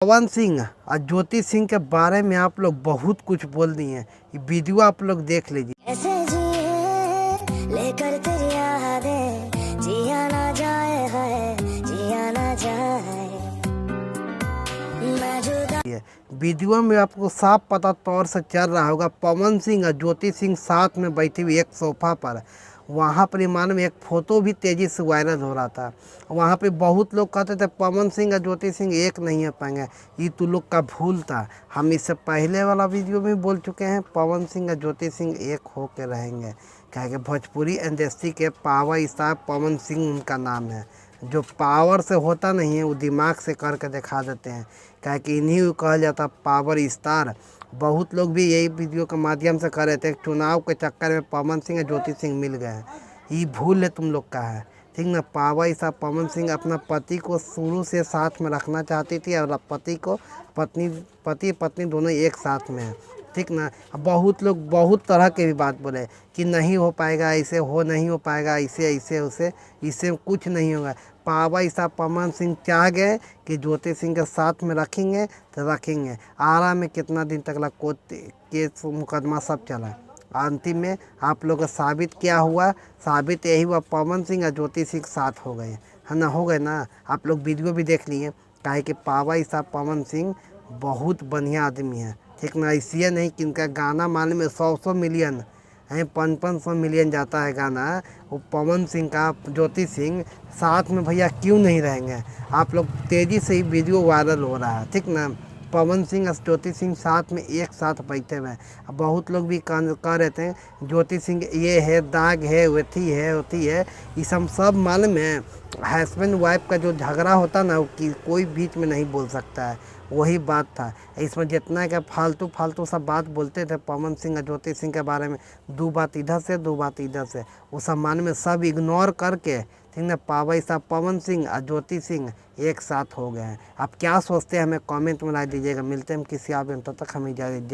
पवन सिंह और ज्योति सिंह के बारे में आप लोग बहुत कुछ बोल दिए हैं। ये वीडियो आप लोग देख लीजिए। ऐसे जिए लेकर तेरी यादें, जिया ना जाए है, जिया ना जाए, मैं जुदा। वीडियो में आपको साफ पता तौर से चल रहा होगा पवन सिंह और ज्योति सिंह साथ में बैठी हुई एक सोफा पर। वहाँ पर मान में एक फ़ोटो भी तेज़ी से वायरल हो रहा था। वहाँ पे बहुत लोग कहते थे पवन सिंह और ज्योति सिंह एक नहीं हो पाएंगे, ये तो लोग का भूल था। हम इससे पहले वाला वीडियो में बोल चुके हैं पवन सिंह और ज्योति सिंह एक हो के रहेंगे। क्या कि भोजपुरी इंडस्ट्री के पावर स्टार पवन सिंह उनका नाम है। जो पावर से होता नहीं है वो दिमाग से करके दिखा देते हैं। क्या कि इन्हीं को कहा जाता पावर स्टार। बहुत लोग भी यही वीडियो के माध्यम से कर रहे थे चुनाव के चक्कर में पवन सिंह और ज्योति सिंह मिल गए। ये भूल है तुम लोग का है, ठीक ना। पावर स्टार पवन सिंह अपना पति को शुरू से साथ में रखना चाहती थी और पति को पति पत्नी दोनों एक साथ में है, ठीक ना। बहुत लोग बहुत तरह के भी बात बोले कि नहीं हो पाएगा, ऐसे हो नहीं हो पाएगा, ऐसे ऐसे उसे इससे कुछ नहीं होगा। पावर स्टार पवन सिंह चाह गए कि ज्योति सिंह के साथ में रखेंगे तो रखेंगे। आरा में कितना दिन तक कोर्ट केस मुकदमा सब चला, अंतिम में आप लोग का साबित क्या हुआ? साबित यही हुआ पवन सिंह और ज्योति सिंह साथ हो गए, है ना। हो गए ना। आप लोग वीडियो भी देख लिए। काहे कि पावर स्टार पवन सिंह बहुत बढ़िया आदमी है, ठीक ना। इसलिए नहीं कि इनका गाना मालूम में 100 मिलियन है, 500 मिलियन जाता है गाना। वो पवन सिंह का ज्योति सिंह साथ में भैया क्यों नहीं रहेंगे? आप लोग तेज़ी से ही वीडियो वायरल हो रहा है, ठीक ना। पवन सिंह और ज्योति सिंह साथ में एक साथ बैठे हुए हैं। बहुत लोग भी कह रहे थे ज्योति सिंह ये है, दाग है, वेथी है, होती है। ये सब मालूम है। हस्बैंड वाइफ का जो झगड़ा होता ना, कि कोई बीच में नहीं बोल सकता है, वही बात था। इसमें जितना क्या फालतू सब बात बोलते थे पवन सिंह और ज्योति सिंह के बारे में, दो बात इधर से दो बात इधर से, वो सब मान में सब इग्नोर करके, ठीक ना, पावर स्टार पवन सिंह और ज्योति सिंह एक साथ हो गए हैं। आप क्या सोचते हैं हमें कमेंट में ला दीजिएगा। मिलते हैं हम किसी आप, तब तक हमें जय हिंद।